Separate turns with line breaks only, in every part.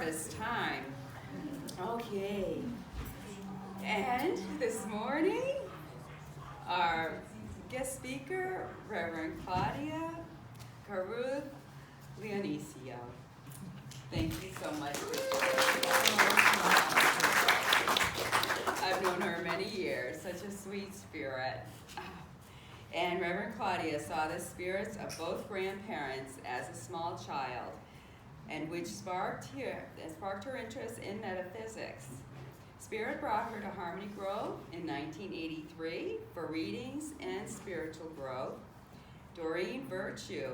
harvest time. Okay. And this morning, our guest speaker, Rev Claudia Leonesio. Thank you so much. I've known her many years, such a sweet spirit. And Reverend Claudia saw the spirits of both grandparents as a small child, and which sparked her interest in metaphysics. Spirit brought her to Harmony Grove in 1983 for readings and spiritual growth. Doreen Virtue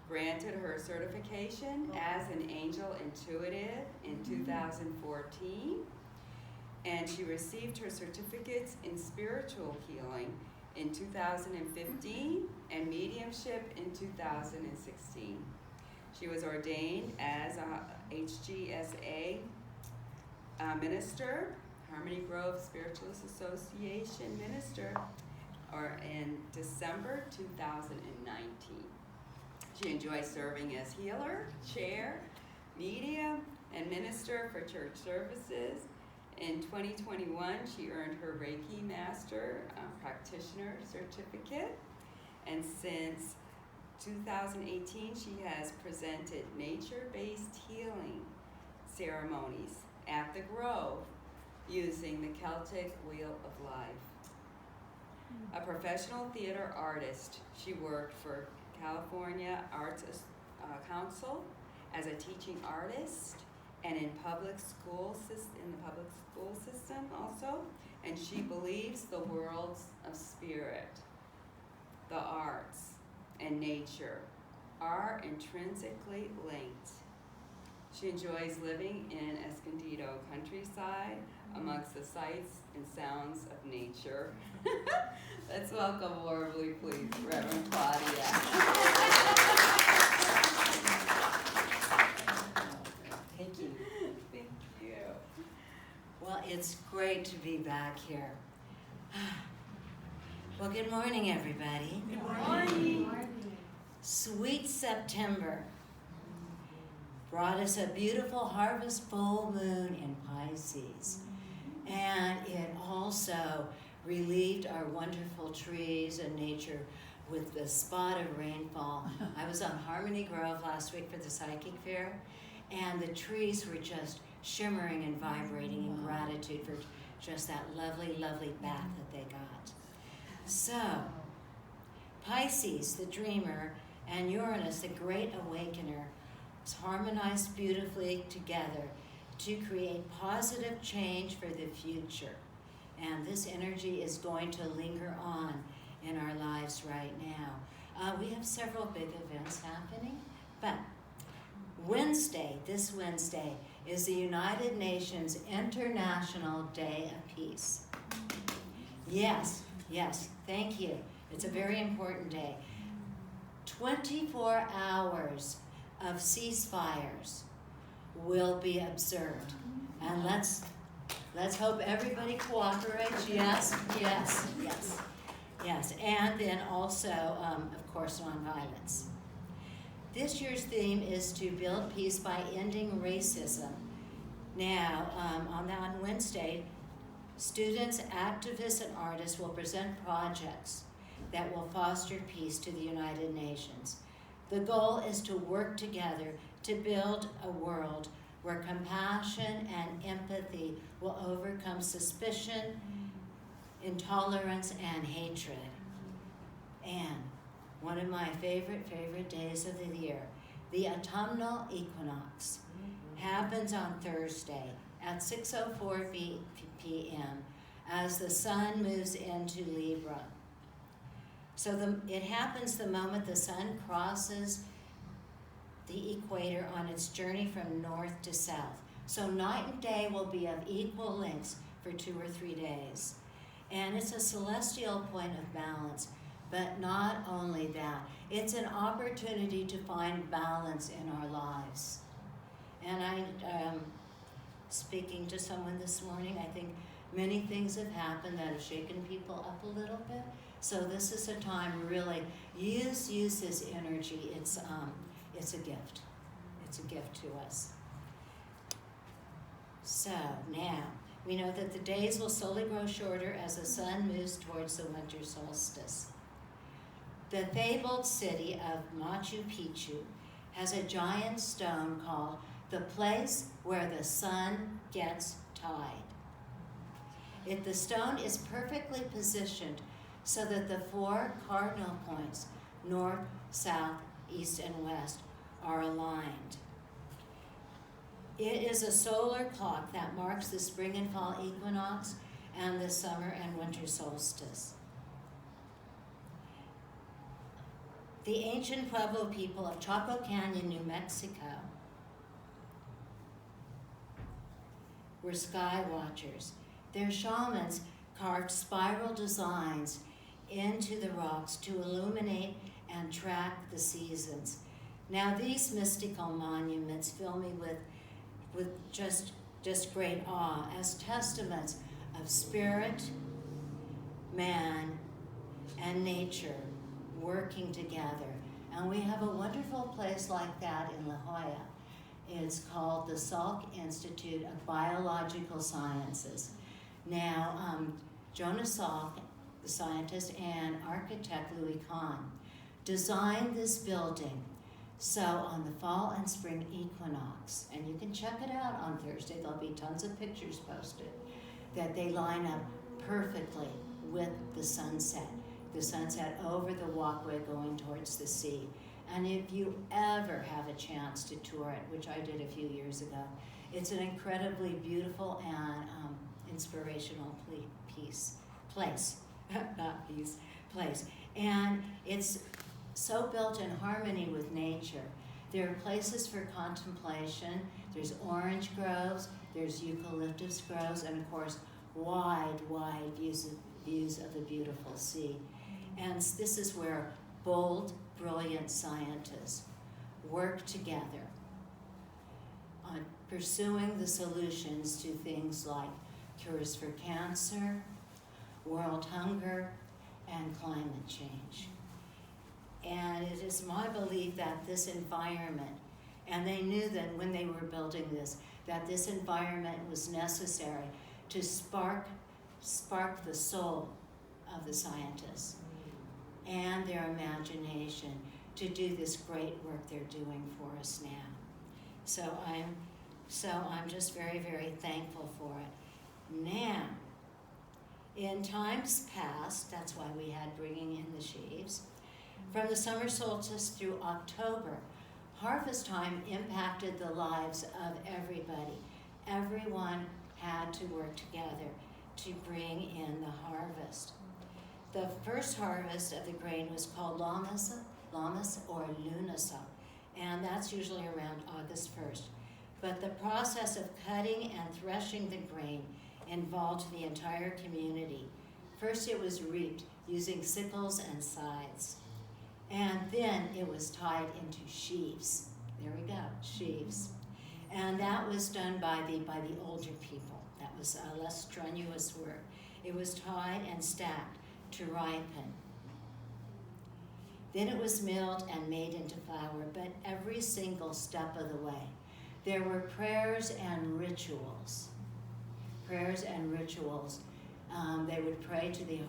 granted her certification as an angel intuitive in 2014, and she received her certificates in spiritual healing in 2015 and mediumship in 2016. She was ordained as a HGSA minister, Harmony Grove Spiritualist Association minister, in December 2019. She enjoys serving as healer, chair, medium, and minister for church services. In 2021, she earned her Reiki Master Practitioner Certificate, and since 2018, she has presented nature-based healing ceremonies at the Grove using the Celtic Wheel of Life. A professional theater artist, she worked for California Arts Council as a teaching artist and in the public school system also, and she believes the worlds of spirit, the arts, and nature are intrinsically linked. She enjoys living in Escondido countryside amongst the sights and sounds of nature. Let's welcome warmly, please, Reverend Claudia.
Thank you.
Thank you.
Well, it's great to be back here. Well, good morning, everybody.
Good morning.
Sweet September brought us a beautiful harvest full moon in Pisces. And it also relieved our wonderful trees and nature with the spot of rainfall. I was on Harmony Grove last week for the Psychic Fair, and the trees were just shimmering and vibrating in gratitude for just that lovely, lovely bath that they got. So, Pisces, the dreamer, and Uranus, the great awakener, harmonized beautifully together to create positive change for the future. And this energy is going to linger on in our lives right now. We have several big events happening, but this Wednesday, is the United Nations International Day of Peace. Yes, thank you. It's a very important day. 24 hours of ceasefires will be observed. And let's hope everybody cooperates. Yes. And then also, of course, nonviolence. This year's theme is to build peace by ending racism. Now, on Wednesday, students, activists, and artists will present projects that will foster peace to the United Nations. The goal is to work together to build a world where compassion and empathy will overcome suspicion, intolerance, and hatred. And one of my favorite days of the year, the autumnal equinox, happens on Thursday at 6:04 p.m. as the sun moves into Libra. So it happens the moment the sun crosses the equator on its journey from north to south. So night and day will be of equal lengths for 2 or 3 days. And it's a celestial point of balance. But not only that, it's an opportunity to find balance in our lives. And I, speaking to someone this morning, I think many things have happened that have shaken people up a little bit. So this is a time really use this energy. It's a gift. It's a gift to us. So now, we know that the days will slowly grow shorter as the sun moves towards the winter solstice. The fabled city of Machu Picchu has a giant stone called the place where the sun gets tied. The stone is perfectly positioned so that the 4 cardinal points, north, south, east, and west, are aligned. It is a solar clock that marks the spring and fall equinox and the summer and winter solstice. The ancient Pueblo people of Chaco Canyon, New Mexico, were sky watchers. Their shamans carved spiral designs into the rocks to illuminate and track the seasons. Now these mystical monuments fill me with just great awe as testaments of spirit, man, and nature working together. And we have a wonderful place like that in La Jolla. It's called the Salk Institute of Biological Sciences. Now, Jonas Salk, the scientist, and architect Louis Kahn designed this building so on the fall and spring equinox, and you can check it out on Thursday, there'll be tons of pictures posted, that they line up perfectly with the sunset over the walkway going towards the sea. And if you ever have a chance to tour it, which I did a few years ago, it's an incredibly beautiful and inspirational place. And it's so built in harmony with nature. There are places for contemplation. There's orange groves, there's eucalyptus groves, and of course, wide views of the beautiful sea. And this is where bold, brilliant scientists work together on pursuing the solutions to things like cures for cancer, world hunger, and climate change. And it is my belief that this environment, and they knew that when they were building this, that this environment was necessary to spark the soul of the scientists and their imagination to do this great work they're doing for us now. So I'm just very, very thankful for it. Now, in times past, that's why we had bringing in the sheaves, from the summer solstice through October, harvest time impacted the lives of everybody. Everyone had to work together to bring in the harvest. The first harvest of the grain was called Lamas or Lunasa, and that's usually around August 1st. But the process of cutting and threshing the grain involved the entire community. First it was reaped using sickles and scythes, and then it was tied into sheaves. There we go, sheaves. And that was done by the older people. That was a less strenuous work. It was tied and stacked to ripen. Then it was milled and made into flour, but every single step of the way, there were prayers and rituals. They would pray to the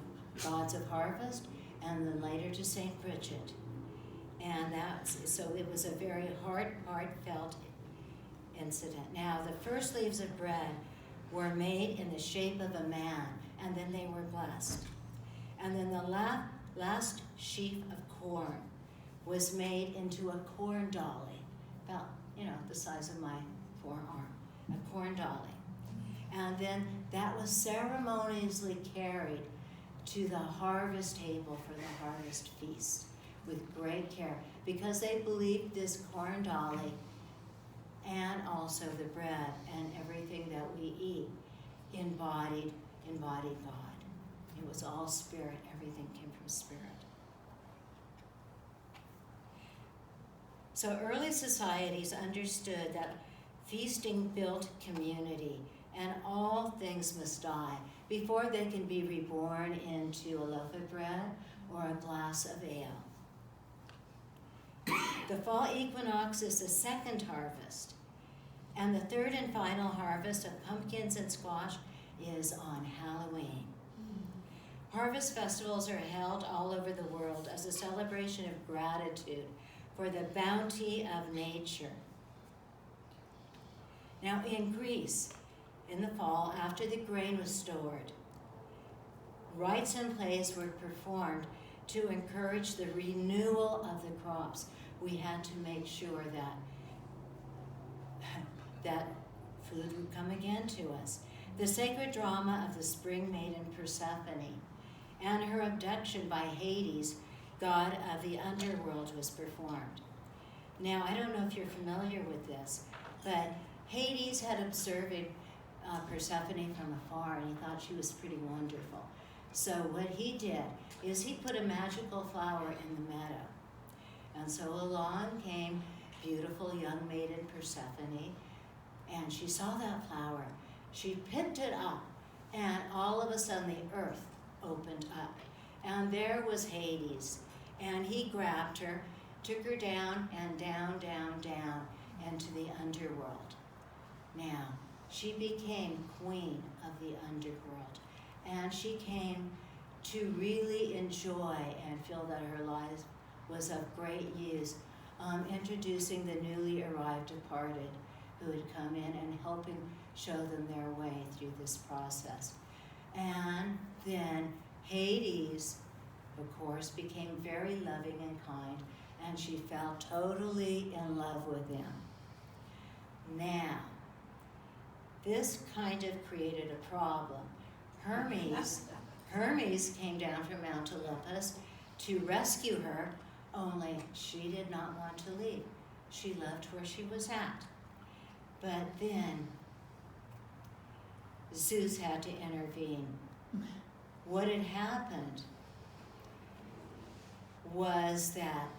gods of harvest, and then later to Saint Bridget. And so it was a very heartfelt incident. Now, the first leaves of bread were made in the shape of a man, and then they were blessed. And then the last sheaf of corn was made into a corn dolly, about, the size of my forearm, a corn dolly. And then that was ceremoniously carried to the harvest table for the harvest feast with great care, because they believed this corn dolly and also the bread and everything that we eat embodied God. It was all spirit, everything came from spirit. So early societies understood that feasting built community, and all things must die before they can be reborn into a loaf of bread or a glass of ale. The fall equinox is the second harvest. And the third and final harvest of pumpkins and squash is on Halloween. Harvest festivals are held all over the world as a celebration of gratitude for the bounty of nature. Now in Greece, in the fall, after the grain was stored, rites and plays were performed to encourage the renewal of the crops. We had to make sure that food would come again to us. The sacred drama of the spring maiden Persephone and her abduction by Hades, god of the underworld, was performed. Now, I don't know if you're familiar with this, but Hades had observed Persephone from afar, and he thought she was pretty wonderful. So what he did is he put a magical flower in the meadow. And so along came beautiful young maiden Persephone, and she saw that flower. She picked it up, and all of a sudden the earth opened up. And there was Hades, and he grabbed her, took her down and down, down, down into the underworld. Now, she became queen of the underworld, and she came to really enjoy and feel that her life was of great use, introducing the newly arrived departed who had come in and helping show them their way through this process. And then Hades, of course, became very loving and kind, and she fell totally in love with him. Now, this kind of created a problem. Hermes came down from Mount Olympus to rescue her, only she did not want to leave. She loved where she was at. But then Zeus had to intervene. What had happened was that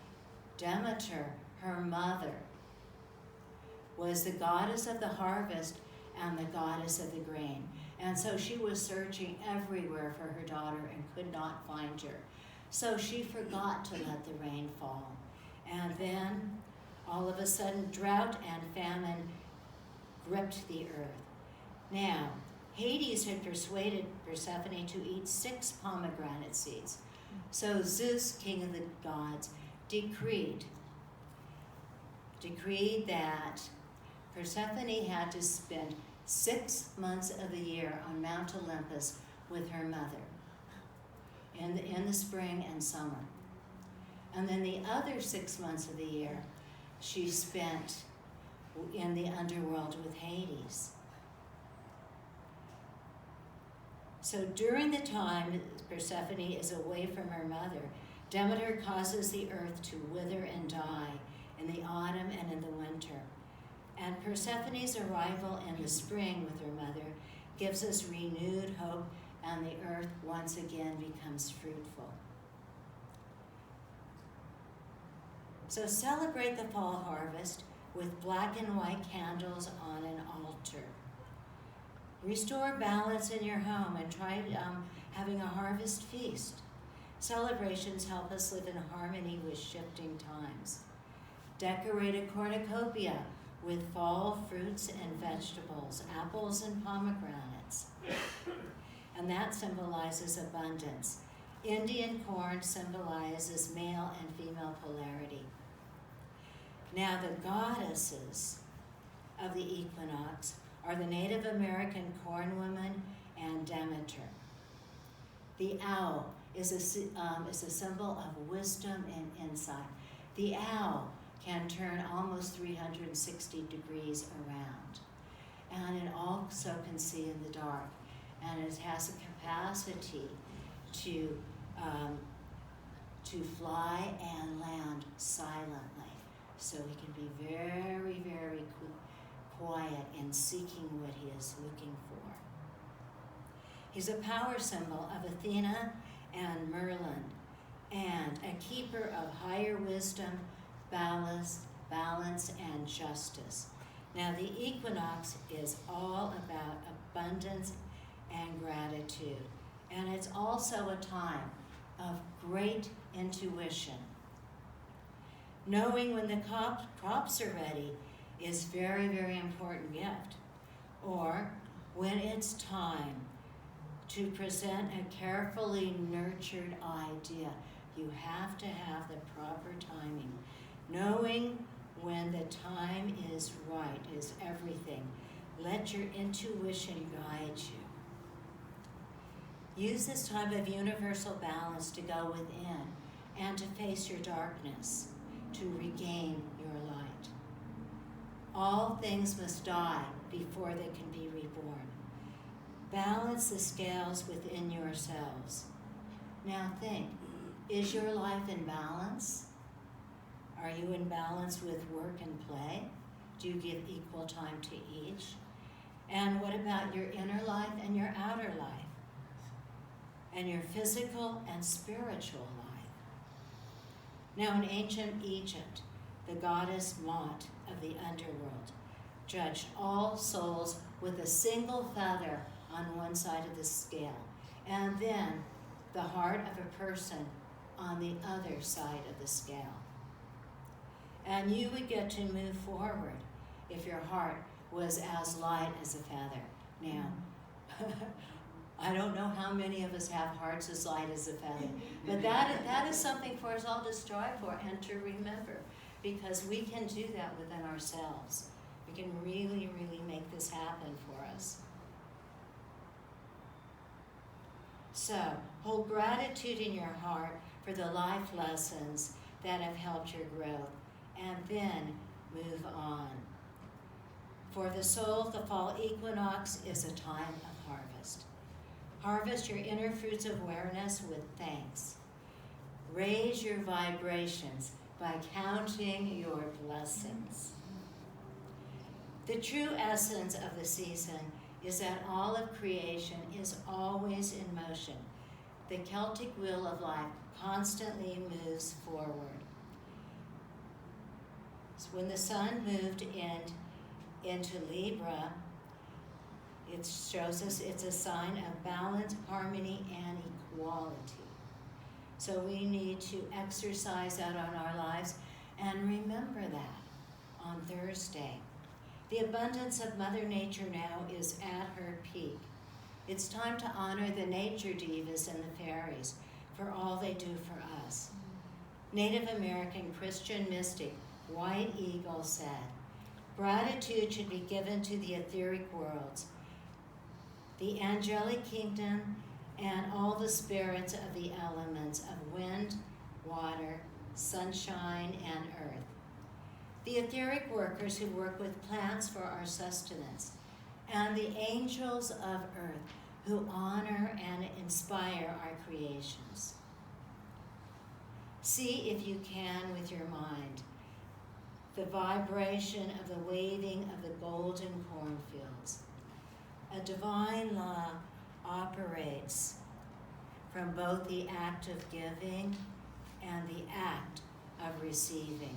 Demeter, her mother, was the goddess of the harvest and the goddess of the grain. And so she was searching everywhere for her daughter and could not find her. So she forgot to let the rain fall. And then, all of a sudden, drought and famine gripped the earth. Now, Hades had persuaded Persephone to eat 6 pomegranate seeds. So Zeus, king of the gods, decreed that Persephone had to spend 6 months of the year on Mount Olympus with her mother in the spring and summer. And then the other 6 months of the year she spent in the underworld with Hades. So during the time Persephone is away from her mother, Demeter causes the earth to wither and die in the autumn and in the winter. And Persephone's arrival in the spring with her mother gives us renewed hope, and the earth once again becomes fruitful. So celebrate the fall harvest with black and white candles on an altar. Restore balance in your home and try having a harvest feast. Celebrations help us live in harmony with shifting times. Decorate a cornucopia with fall fruits and vegetables, apples and pomegranates. And that symbolizes abundance. Indian corn symbolizes male and female polarity. Now, the goddesses of the equinox are the Native American corn woman and Demeter. The owl is a symbol of wisdom and insight. The owl can turn almost 360 degrees around. And it also can see in the dark. And it has a capacity to fly and land silently. So he can be very, very quiet in seeking what he is looking for. He's a power symbol of Athena and Merlin, and a keeper of higher wisdom, balance, and justice. Now, the equinox is all about abundance and gratitude, and it's also a time of great intuition. Knowing when the crops are ready is very, very important gift. Or when it's time to present a carefully nurtured idea, you have to have the proper timing. Knowing when the time is right is everything. Let your intuition guide you. Use this time of universal balance to go within and to face your darkness, to regain your light. All things must die before they can be reborn. Balance the scales within yourselves. Now think, is your life in balance? Are you in balance with work and play? Do you give equal time to each? And what about your inner life and your outer life? And your physical and spiritual life? Now in ancient Egypt, the goddess Mot of the underworld judged all souls with a single feather on one side of the scale, and then the heart of a person on the other side of the scale. And you would get to move forward if your heart was as light as a feather. Now, I don't know how many of us have hearts as light as a feather, but that is something for us all to strive for and to remember, because we can do that within ourselves. We can really, really make this happen for us. So, hold gratitude in your heart for the life lessons that have helped your growth, and then move on. For the soul, the fall equinox is a time of harvest. Harvest your inner fruits of awareness with thanks. Raise your vibrations by counting your blessings. The true essence of the season is that all of creation is always in motion. The Celtic wheel of life constantly moves forward. So when the sun moved into Libra, it shows us it's a sign of balance, harmony, and equality. So we need to exercise that on our lives and remember that on Thursday. The abundance of Mother Nature now is at her peak. It's time to honor the nature divas and the fairies for all they do for us. Native American Christian mystic White Eagle said, "Gratitude should be given to the etheric worlds, the angelic kingdom, and all the spirits of the elements of wind, water, sunshine, and earth. The etheric workers who work with plants for our sustenance, and the angels of earth who honor and inspire our creations." See if you can with your mind the vibration of the waving of the golden cornfields. A divine law operates from both the act of giving and the act of receiving.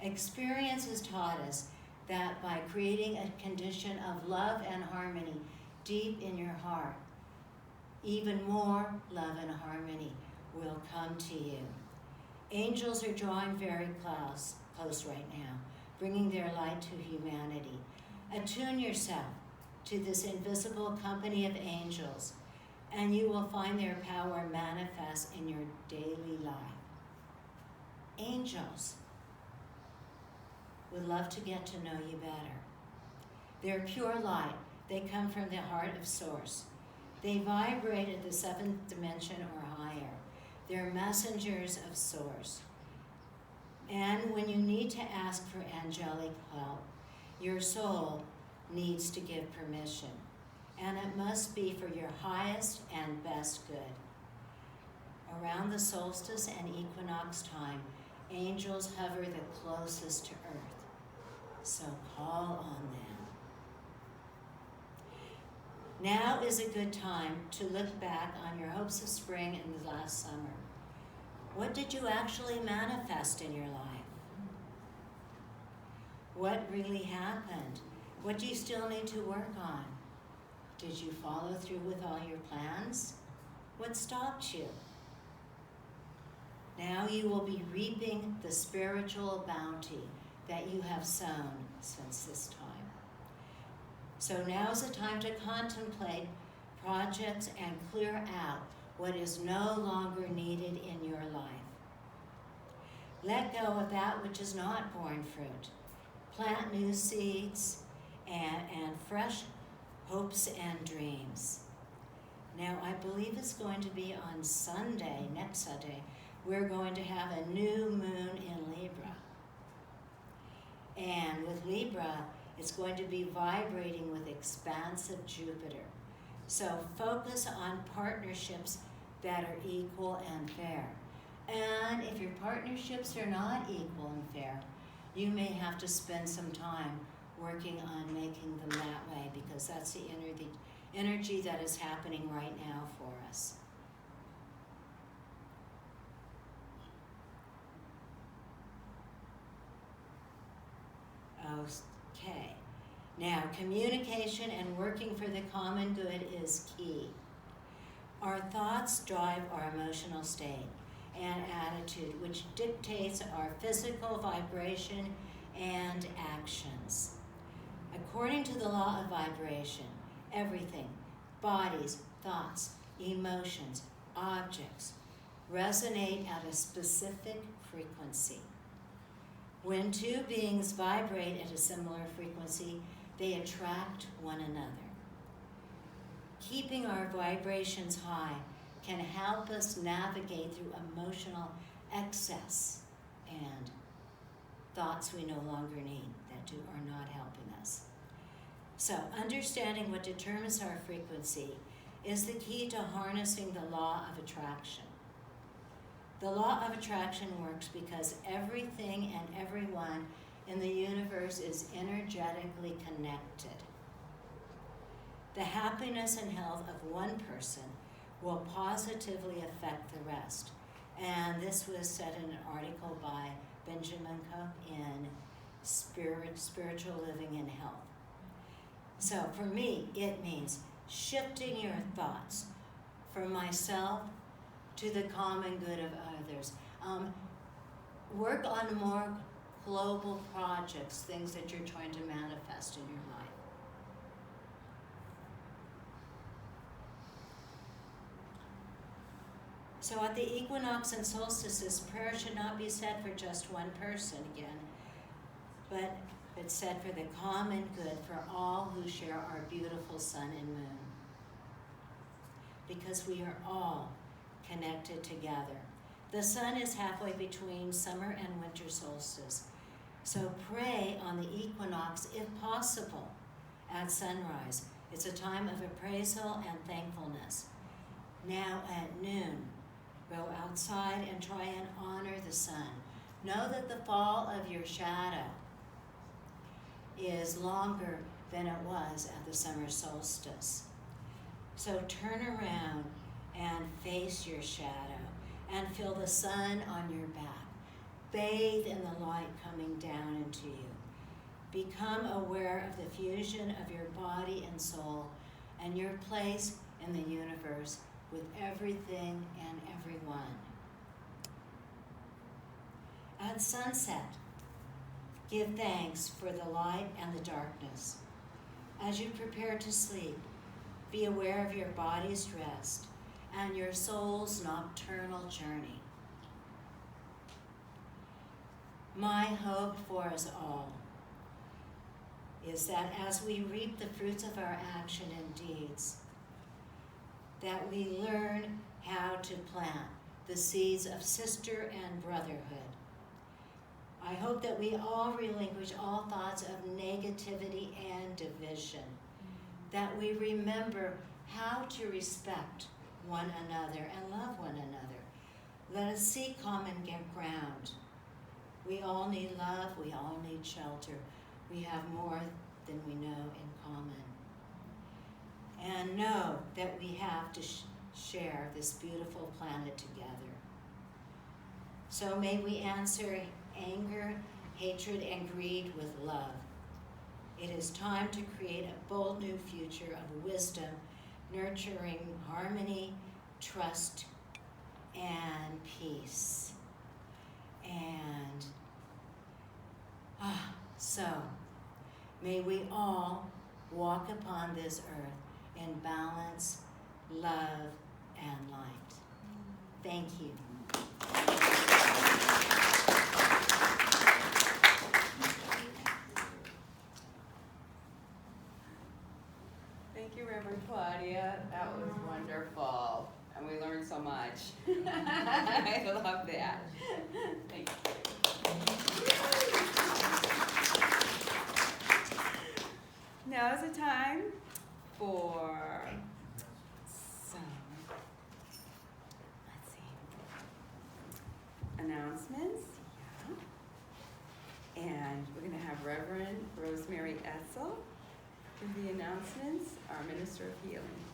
Experience has taught us that by creating a condition of love and harmony deep in your heart, even more love and harmony will come to you. Angels are drawing very close right now, bringing their light to humanity. Attune yourself to this invisible company of angels, and you will find their power manifest in your daily life. Angels would love to get to know you better. They're pure light. They come from the heart of Source. They vibrate at the seventh dimension or higher. They're messengers of Source. And when you need to ask for angelic help, your soul needs to give permission. And it must be for your highest and best good. Around the solstice and equinox time, angels hover the closest to earth. So call on them. Now is a good time to look back on your hopes of spring and the last summer. What did you actually manifest in your life? What really happened? What do you still need to work on? Did you follow through with all your plans? What stopped you? Now you will be reaping the spiritual bounty that you have sown since this time. So now is the time to contemplate projects and clear out what is no longer needed in your life. Let go of that which is not borne fruit. Plant new seeds and fresh hopes and dreams. Now, I believe it's going to be on Sunday, next Sunday, we're going to have a new moon in Libra. And with Libra, it's going to be vibrating with expansive Jupiter. So focus on partnerships that are equal and fair. And if your partnerships are not equal and fair, you may have to spend some time working on making them that way, because that's the energy that is happening right now for us. Okay. Now, communication and working for the common good is key. Our thoughts drive our emotional state and attitude, which dictates our physical vibration and actions. According to the law of vibration, everything, bodies, thoughts, emotions, objects, resonate at a specific frequency. When two beings vibrate at a similar frequency, they attract one another. Keeping our vibrations high can help us navigate through emotional excess and thoughts we no longer need that are not helping us. So, understanding what determines our frequency is the key to harnessing the law of attraction. The law of attraction works because everything and everyone in the universe is energetically connected. The happiness and health of one person will positively affect the rest. And this was said in an article by Benjamin Cook in Spiritual Living and Health. So for me, it means shifting your thoughts from myself to the common good of others. Work on more global projects, things that you're trying to manifest in your life. So at the equinox and solstices, prayer should not be said for just one person again, but it's said for the common good for all who share our beautiful sun and moon. Because we are all connected together. The sun is halfway between summer and winter solstice. So pray on the equinox if possible at sunrise. It's a time of appraisal and thankfulness. Now at noon, go outside and try and honor the sun. Know that the fall of your shadow is longer than it was at the summer solstice. So turn around and face your shadow and feel the sun on your back. Bathe in the light coming down into you. Become aware of the fusion of your body and soul and your place in the universe with everything and everyone. At sunset, give thanks for the light and the darkness. As you prepare to sleep, be aware of your body's rest and your soul's nocturnal journey. My hope for us all is that as we reap the fruits of our action and deeds, that we learn how to plant the seeds of sister and brotherhood. I hope that we all relinquish all thoughts of negativity and division, that we remember how to respect one another and love one another. Let us seek common ground. We all need love, we all need shelter. We have more than we know in common. And know that we have to share this beautiful planet together. So may we answer anger, hatred, and greed with love. It is time to create a bold new future of wisdom, nurturing harmony, trust, and peace. And so, may we all walk upon this earth in balance, love, and light. Thank you.
Thank you, Reverend Claudia. That was wonderful. And we learned so much. I love that. Thank you. Now is the time for some, let's see, announcements. Yeah. And we're going to have Reverend Rosemary Etzel do the announcements, our Minister of Healing.